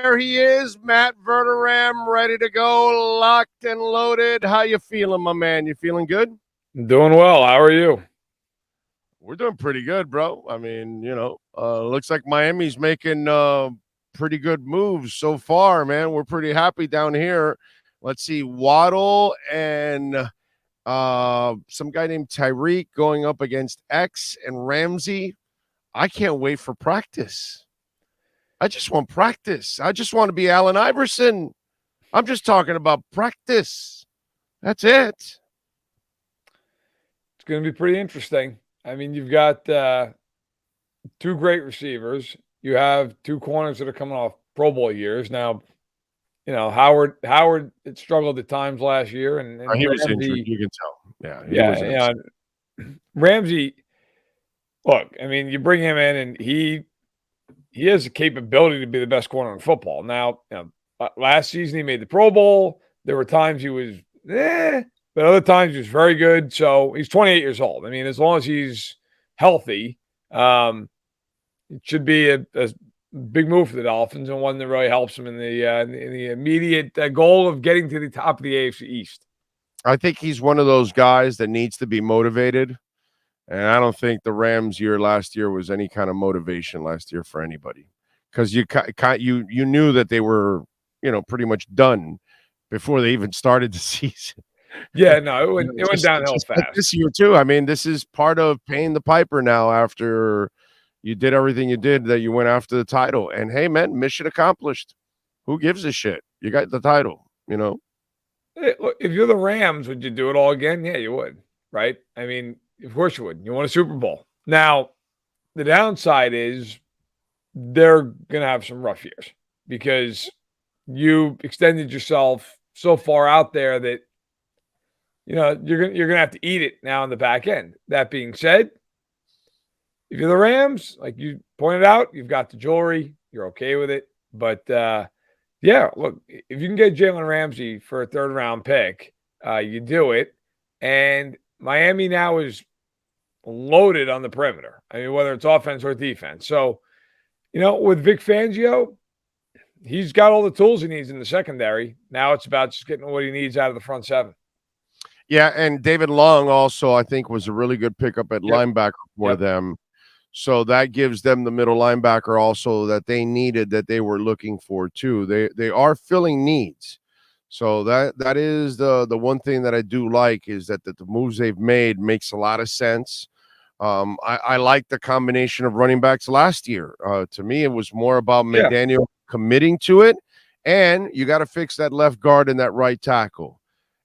there he is, Matt Verderame, ready to go, locked and loaded. How you feeling, my man? You feeling good? Doing well. How are you? We're doing pretty good, bro. I mean, looks like Miami's making pretty good moves so far, man. We're pretty happy down here. Let's see, Waddle and some guy named Tyreek going up against X and Ramsey. I can't wait for practice. I just want practice. I just want to be Allen Iverson. I'm just talking about practice. That's it. It's going to be pretty interesting. I mean, you've got two great receivers. You have two corners that are coming off Pro Bowl years. Now, Howard had struggled at times last year, and He Ramsey, was injured. You can tell. He was Ramsey. Look, I mean, you bring him in, and he has the capability to be the best corner in football. Now, last season he made the Pro Bowl. There were times he was but other times he was very good. So he's 28 years old. I mean, as long as he's healthy, it should be a big move for the Dolphins and one that really helps them in the immediate goal of getting to the top of the AFC East. I think he's one of those guys that needs to be motivated. And I don't think the Rams year last year was any kind of motivation last year for anybody, because you knew that they were, pretty much done before they even started the season. Yeah, no, it went downhill fast. Like this year too. I mean, this is part of paying the piper now after you did everything you did, that you went after the title. And hey, man, mission accomplished. Who gives a shit? You got the title, Hey, look, if you're the Rams, would you do it all again? Yeah, you would, right? I mean, of course you would. You want a Super Bowl. Now, the downside is they're going to have some rough years because you extended yourself so far out there that you're going to have to eat it now in the back end. That being said, if you're the Rams, like you pointed out, you've got the jewelry. You're okay with it. But, look, if you can get Jalen Ramsey for a third-round pick, you do it. And Miami now is loaded on the perimeter. I mean, whether it's offense or defense. So, with Vic Fangio, he's got all the tools he needs in the secondary. Now it's about just getting what he needs out of the front seven. Yeah, and David Long also, I think, was a really good pickup at linebacker for them. So that gives them the middle linebacker also that they needed, that they were looking for too. They are filling needs. So that is the one thing that I do like, is that the moves they've made makes a lot of sense. I like the combination of running backs last year. To me, it was more about McDaniel committing to it, and you got to fix that left guard and that right tackle.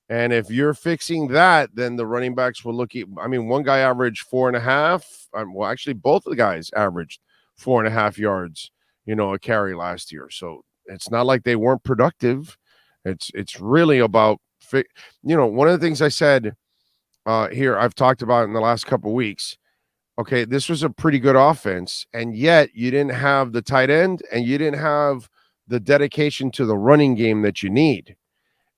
And if you're fixing that, then the running backs will look at, I mean, one guy averaged 4.5. Well, actually, both of the guys averaged 4.5 yards, a carry last year. So it's not like they weren't productive. It's really about, one of the things I said here, I've talked about in the last couple of weeks. Okay, this was a pretty good offense, and yet you didn't have the tight end, and you didn't have the dedication to the running game that you need.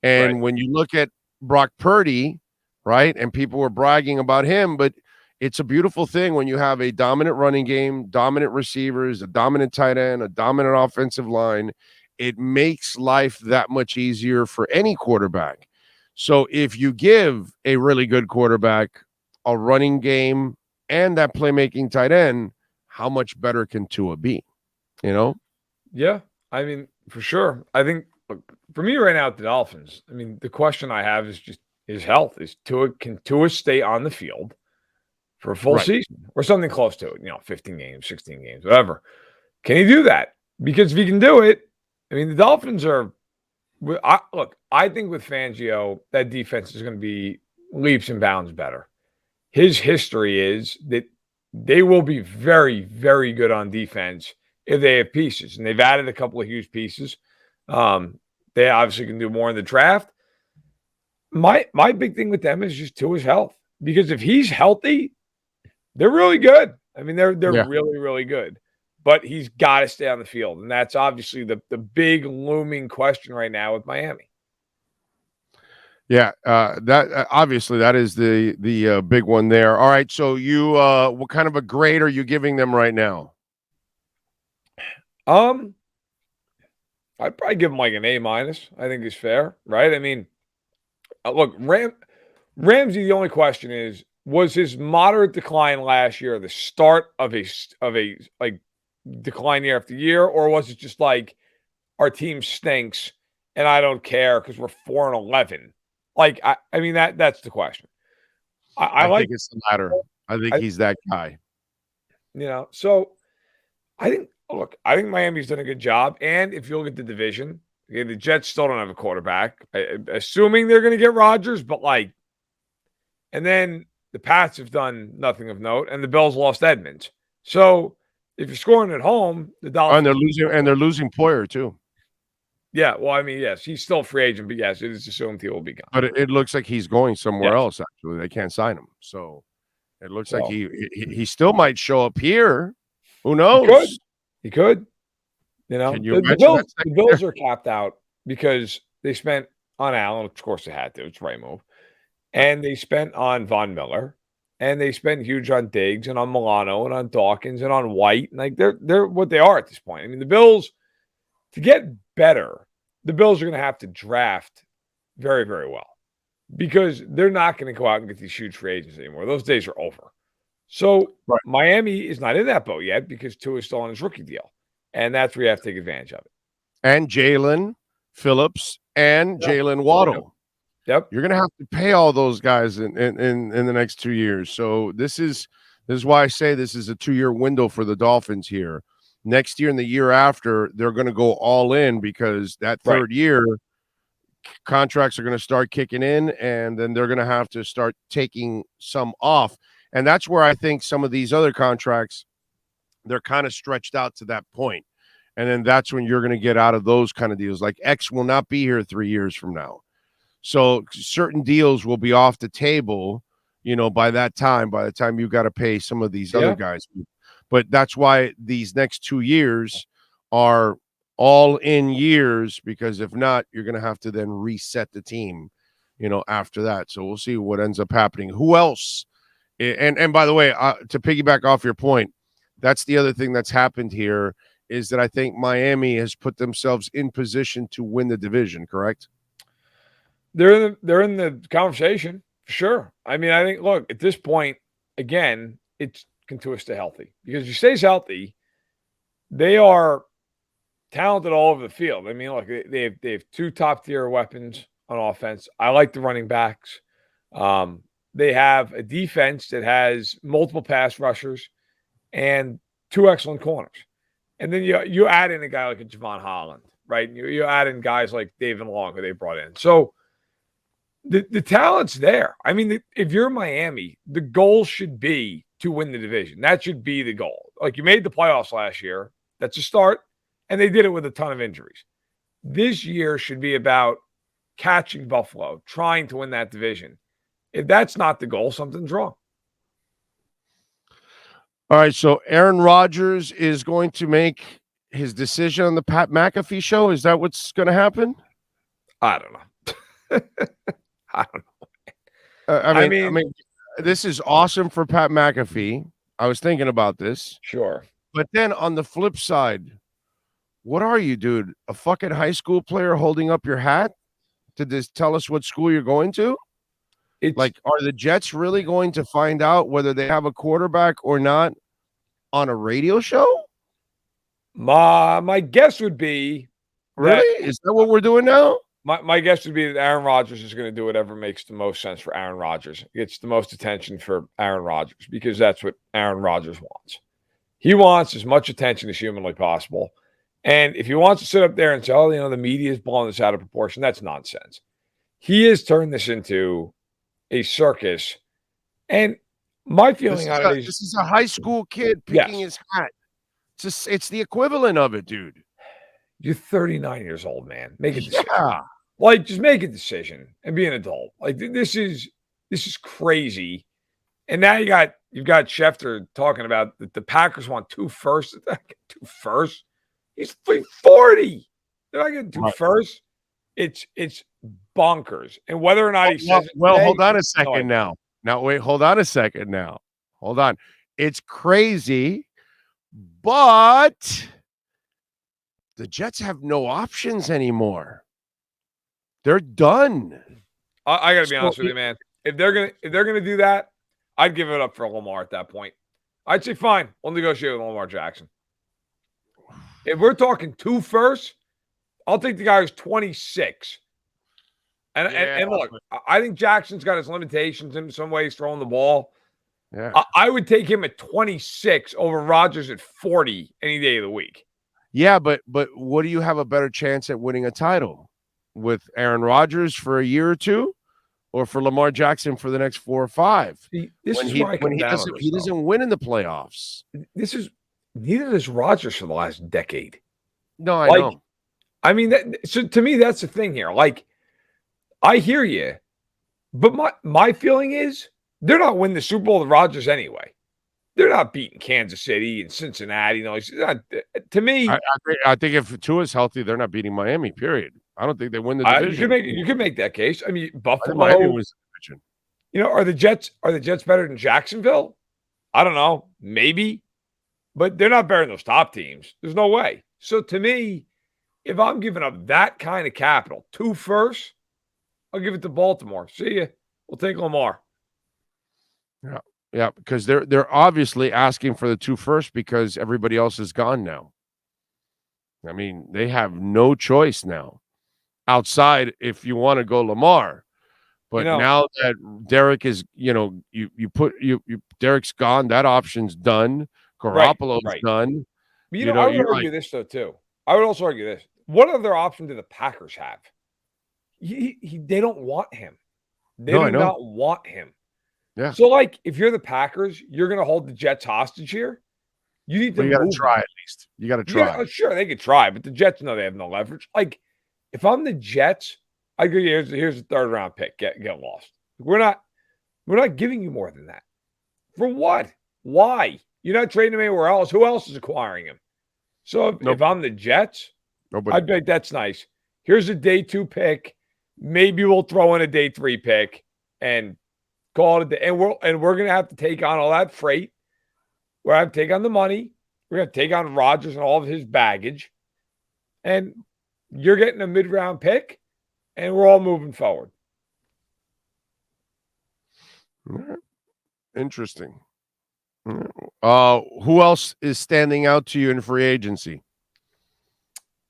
And when you look at Brock Purdy, right, and people were bragging about him, but it's a beautiful thing when you have a dominant running game, dominant receivers, a dominant tight end, a dominant offensive line. It makes life that much easier for any quarterback. So if you give a really good quarterback a running game and that playmaking tight end, how much better can Tua be? Yeah, I mean, for sure. I think, look, for me right now at the Dolphins, I mean, the question I have is just his health. Can Tua stay on the field for a full season or something close to it? 15 games, 16 games, whatever. Can he do that? Because if he can do it, I mean, the Dolphins are. I think with Fangio, that defense is going to be leaps and bounds better. His history is that they will be very, very good on defense if they have pieces, and they've added a couple of huge pieces. They obviously can do more in the draft. My big thing with them is just Tua's health, because if he's healthy, they're really good. I mean, they're really, really good. But he's got to stay on the field, and that's obviously the big looming question right now with Miami. Yeah, that obviously that is the big one there. All right, so you what kind of a grade are you giving them right now? I'd probably give him like an A-. I think is fair, right? I mean, look, Ramsey, the only question is, was his moderate decline last year the start of a like decline year after year, or was it just like our team stinks and I don't care because we're 4-11? Like, I mean that's the question. I I like, think it's the latter. I think I, he's that guy. so I think Miami's done a good job. And if you look at the division, the Jets still don't have a quarterback, assuming they're going to get Rodgers, but like, and then the Pats have done nothing of note, and the Bills lost Edmonds. So if you're scoring at home, the Oh, and Dolphins. they're losing Poyer too. Yeah, well, I mean, yes, he's still a free agent, but yes, it is assumed he will be gone. But it looks like he's going somewhere Yes. else. Actually, they can't sign him, so it looks like So he still might show up here. Who he could. knows? He could. You know, Can you the imagine Bills, that the Bills are capped out because they spent on Allen. Of course, they had to. It's the right move. And they spent on Von Miller, and they spent huge on Diggs and on Milano and on Dawkins and on White. And like they're what they are at this point. I mean, the Bills, to get better, the Bills are going to have to draft very, very well because they're not going to go out and get these huge free agents anymore. Those days are over. So Right. Miami is not in that boat yet because Tua is still on his rookie deal. And that's where you have to take advantage of it. And Jalen Phillips and Jalen Waddle. Yep. You're gonna have to pay all those guys in the next 2 years. So this is why I say this is a 2-year window for the Dolphins here. Next year and the year after, they're gonna go all in because that third year contracts are going to start kicking in, and then they're going to have to start taking some off. And that's where I think some of these other contracts, they're kind of stretched out to that point. And then that's when you're going to get out of those kind of deals. Like X will not be here 3 years from now. So certain deals will be off the table, by the time you got to pay some of these other guys. But that's why these next 2 years are all in years, because if not, you're going to have to then reset the team, after that. So we'll see what ends up happening. Who else? And by the way, to piggyback off your point, that's the other thing that's happened here is that I think Miami has put themselves in position to win the division, correct? They're in the conversation, for sure. I mean, I think, look, at this point, again, it's Tua stay healthy. Because if he stays healthy, they are talented all over the field. I mean, look, they have 2 top-tier weapons on offense. I like the running backs. They have a defense that has multiple pass rushers and 2 excellent corners. And then you add in a guy like a Javon Holland, right? You add in guys like David Long, who they brought in. So the talent's there. I mean, if you're Miami, the goal should be to win the division. That should be the goal. Like, you made the playoffs last year. That's a start. And they did it with a ton of injuries. This year should be about catching Buffalo, trying to win that division. If that's not the goal, something's wrong. All right, so Aaron Rodgers is going to make his decision on the Pat McAfee show. Is that what's going to happen? I don't know. I don't know. I mean, this is awesome for Pat McAfee. I was thinking about this. Sure. But then on the flip side, what are you, dude? A fucking high school player holding up your hat to just tell us what school you're going to? Like, are the Jets really going to find out whether they have a quarterback or not on a radio show? My guess would be really? Is that what we're doing now? My guess would be that Aaron Rodgers is going to do whatever makes the most sense for Aaron Rodgers. It gets the most attention for Aaron Rodgers because that's what Aaron Rodgers wants. He wants as much attention as humanly possible. And if he wants to sit up there and say, oh, the media is blowing this out of proportion, that's nonsense. He has turned this into a circus. And my feeling on it is, this is a high school kid picking his hat. It's the equivalent of it, dude. You're 39 years old, man. Make a decision. Yeah. Like, just make a decision and be an adult. Like, this is crazy. And now you've got Schefter talking about that the Packers want 2 firsts. 2 firsts. He's 40. They're not getting 2 firsts. It's bonkers. And whether or not he says hold on a second now. Now, wait, hold on a second now. Hold on. It's crazy, but The Jets have no options anymore. They're done. I got to be honest with you, man. If they're gonna do that, I'd give it up for Lamar at that point. I'd say fine, we'll negotiate with Lamar Jackson. If we're talking 2 firsts, I'll take the guy who's 26. And look, I think Jackson's got his limitations in some ways, throwing the ball. Yeah. I would take him at 26 over Rodgers at 40 any day of the week. Yeah, but what do you have a better chance at winning a title? With Aaron Rodgers for a year or two, or for Lamar Jackson for the next 4 or 5? See, this is where I come down on this, he doesn't win in the playoffs. Neither does Rodgers for the last decade. No, I know. I mean, so to me, that's the thing here. Like, I hear you, but my feeling is they're not winning the Super Bowl with Rodgers anyway. They're not beating Kansas City and Cincinnati. To me, I think if Tua's healthy, they're not beating Miami. Period. I don't think they win the division. You could make that case. I mean, Buffalo. Miami was the division. Are the Jets better than Jacksonville? I don't know. Maybe. But they're not better than those top teams. There's no way. So to me, if I'm giving up that kind of capital, 2 firsts, I'll give it to Baltimore. See ya. We'll take Lamar. Yeah, because they're obviously asking for the 2 firsts because everybody else is gone now. I mean, they have no choice now. Outside, if you want to go Lamar. But now that Derek is, Derek's gone, that option's done. Garoppolo's done. But I would argue this though too. I would also argue this. What other option do the Packers have? They don't want him. They do not want him. Yeah. So, like, if you're the Packers, you're going to hold the Jets hostage here. You need to. You got to try at least. You got to try. Sure, they could try, but the Jets know they have no leverage. Like, if I'm the Jets, I go, here's a 3rd round pick. Get lost. We're not giving you more than that. For what? Why? You're not trading him anywhere else. Who else is acquiring him? So if I'm the Jets, I'd be like, that's nice. Here's a day 2 pick. Maybe we'll throw in a day 3 pick and call it a day. And we're gonna have to take on all that freight. We're gonna have to take on the money. We're gonna take on Rodgers and all of his baggage. And you're getting a mid-round pick, and we're all moving forward. Interesting. Who else is standing out to you in free agency?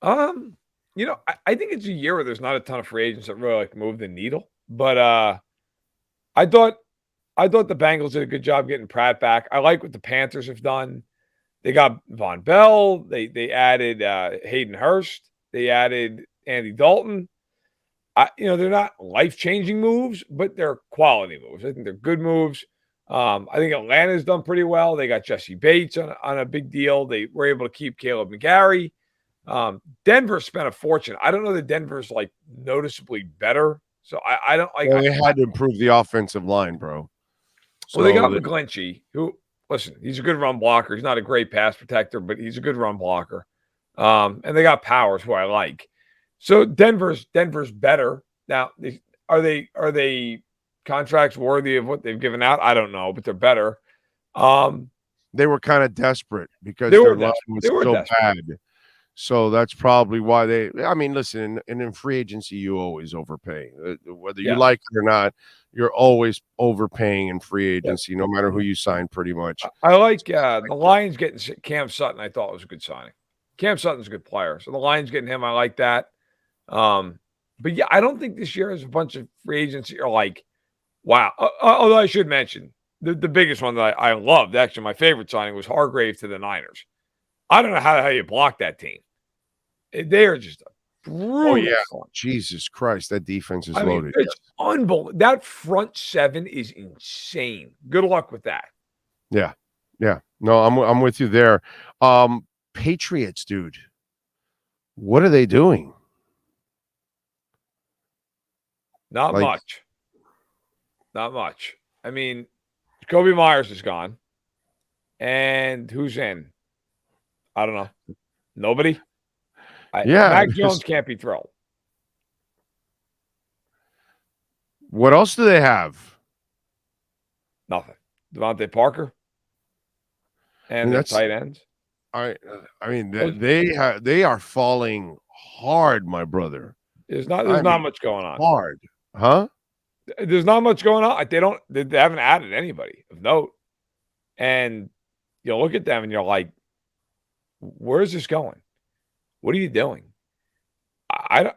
I think it's a year where there's not a ton of free agents that really move the needle. But I thought the Bengals did a good job getting Pratt back. I like what the Panthers have done. They got Von Bell. They added Hayden Hurst. They added Andy Dalton. They're not life-changing moves, but they're quality moves. I think they're good moves. I think Atlanta's done pretty well. They got Jesse Bates on a big deal. They were able to keep Caleb McGarry. Denver spent a fortune. I don't know that Denver's noticeably better. So I don't like. Well, they had to improve the offensive line, bro. So they got McGlinchey, who, listen, he's a good run blocker. He's not a great pass protector, but he's a good run blocker. And they got Powers, who I like. So Denver's better now. Are they contracts worthy of what they've given out? I don't know, but they're better. They were kind of desperate because their line was so bad. So that's probably why listen, in free agency, you always overpay. Whether you like it or not, you're always overpaying in free agency, no matter who you sign, pretty much. I like the Lions getting Cam Sutton. I thought was a good signing. Cam Sutton's a good player. So the Lions getting him, I like that. But yeah, I don't think this year is a bunch of free agents are like, wow. Although I should mention, the biggest one that I loved, actually my favorite signing was Hargrave to the Niners. I don't know how you block that team. They are just a brutal. Oh, yeah. Jesus Christ, that defense is loaded. It's unbelievable. That front 7 is insane. Good luck with that. Yeah. Yeah. No, I'm with you there. Patriots, dude. What are they doing? Not much. Not much. I mean, Jacoby Myers is gone. And who's in? I don't know. Nobody? Mac Jones can't be thrilled. What else do they have? Nothing. Devontae Parker and the tight ends. I mean Well, they are falling hard, my brother. there's I not mean much going on. hard, huh? There's not much going on. They haven't added anybody of note. And you look at them and you're like, where is this going? What are you doing? I don't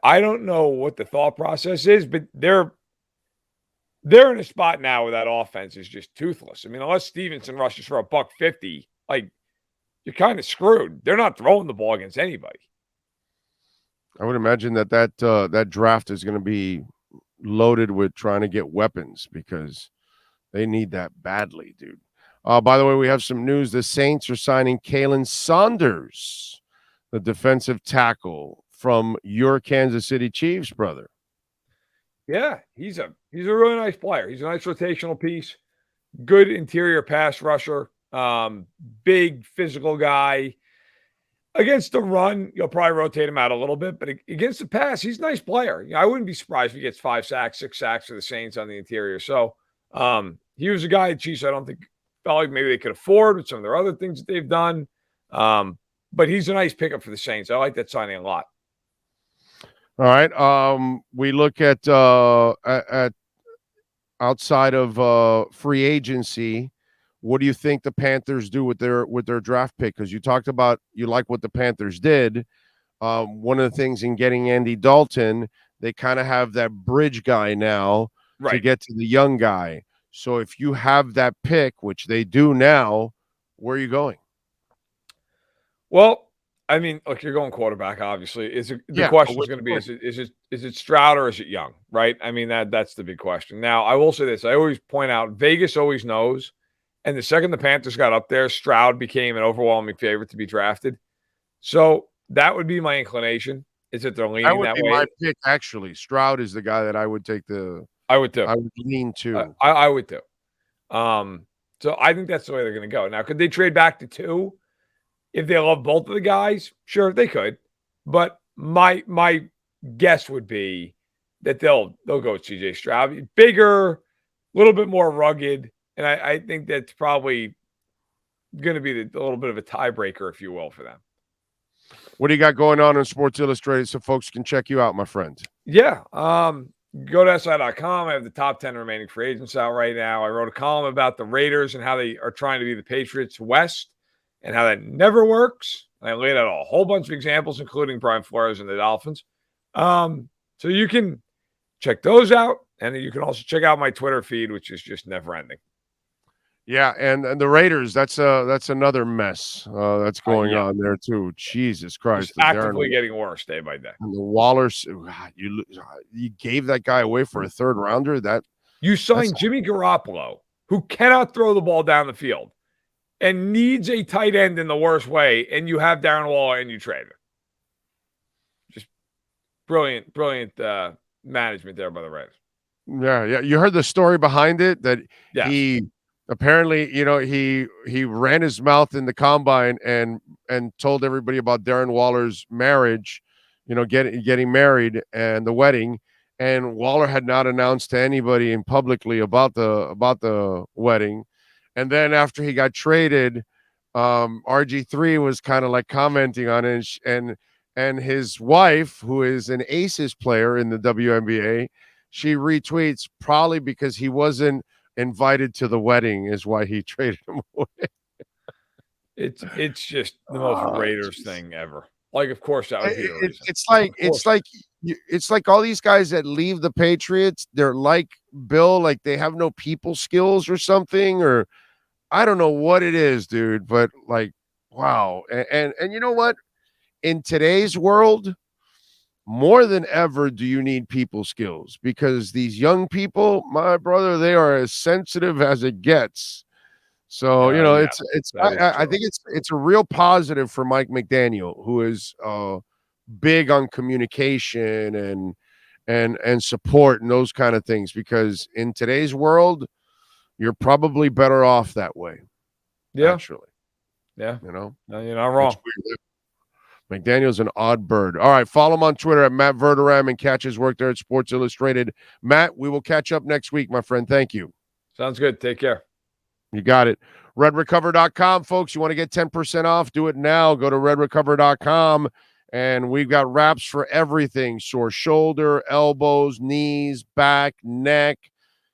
I don't know what the thought process is, but they're in a spot now where that offense is just toothless. I mean, unless Stevenson rushes for $150, like you're kind of screwed. They're not throwing the ball against anybody. I would imagine that draft is going to be loaded with trying to get weapons because they need that badly, dude. By the way, we have some news. The Saints are signing Kalen Saunders, the defensive tackle from your Kansas City Chiefs, brother. Yeah, he's a really nice player. He's a nice rotational piece. Good interior pass rusher. Big physical guy. Against the run, you'll probably rotate him out a little bit, but against the pass, he's a nice player. I wouldn't be surprised if he gets 5 sacks, 6 sacks for the Saints on the interior. So he was a guy the Chiefs I don't think felt like maybe they could afford with some of their other things that they've done. But he's a nice pickup for the Saints. I like that signing a lot. All right. We look at outside of free agency. What do you think the Panthers do with their draft pick? Because you talked about you like what the Panthers did. One of the things in getting Andy Dalton, they kind of have that bridge guy now to get to the young guy. So if you have that pick, which they do now, where are you going? Well, I mean, look, you're going quarterback, obviously. The question is going to be, is it Stroud or is it Young, right? I mean, that's the big question. Now, I will say this. I always point out, Vegas always knows. And the second the Panthers got up there, Stroud became an overwhelming favorite to be drafted. So that would be my inclination, is that they're leaning that way. That would be my pick, actually. Stroud is the guy that I would take I would too. I would lean to. I would too. So I think that's the way they're going to go. Now, could they trade back to 2? If they love both of the guys, sure, they could. But my guess would be that they'll go with CJ Stroud. Bigger, a little bit more rugged. And I think that's probably going to be a little bit of a tiebreaker, if you will, for them. What do you got going on Sports Illustrated so folks can check you out, my friend? Yeah. Go to SI.com. I have the top 10 remaining free agents out right now. I wrote a column about the Raiders and how they are trying to be the Patriots West and how that never works. I laid out a whole bunch of examples, including Brian Flores and the Dolphins. So you can check those out. And you can also check out my Twitter feed, which is just never ending. Yeah, and the Raiders, that's another mess that's going on there too. Jesus Christ. It's actively getting worse day by day. And the Wallers, you gave that guy away for a third rounder. That you signed Jimmy Garoppolo, who cannot throw the ball down the field and needs a tight end in the worst way, and you have Darren Waller and you trade him. Just brilliant management there by the Raiders. Yeah. You heard the story behind it that he apparently, he ran his mouth in the combine and told everybody about Darren Waller's marriage, getting married and the wedding. And Waller had not announced to anybody and publicly about the wedding. And then after he got traded, RG3 was kind of like commenting on it, and his wife, who is an Aces player in the WNBA, she retweets probably because he wasn't invited to the wedding is why he traded him away. It's just the most Raiders thing ever. Like, of course, that would be a reason. It's like all these guys that leave the Patriots, they're like Bill, like they have no people skills or something, or I don't know what it is, dude. But like, wow, and you know what? In today's world, more than ever do you need people skills, because these young people, my brother, they are as sensitive as it gets. So, I think it's a real positive for Mike McDaniel, who is big on communication and support and those kind of things, because in today's world, you're probably better off that way. Yeah. Actually. Yeah. No, you're not wrong. McDaniel's an odd bird. All right, follow him on Twitter at Matt Verderame and catch his work there at Sports Illustrated. Matt, we will catch up next week, my friend. Thank you. Sounds good. Take care. You got it. RedRecover.com, folks. You want to get 10% off? Do it now. Go to RedRecover.com, and we've got wraps for everything. Sore shoulder, elbows, knees, back, neck,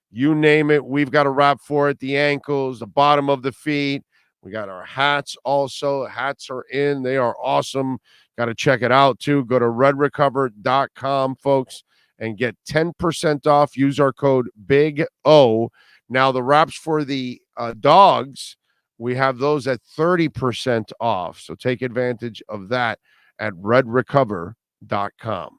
you name it. We've got a wrap for it. The ankles, the bottom of the feet. We got our hats also. Hats are in. They are awesome. Got to check it out, too. Go to RedRecover.com, folks, and get 10% off. Use our code BIG-O. Now, the wraps for the dogs, we have those at 30% off. So take advantage of that at redrecover.com.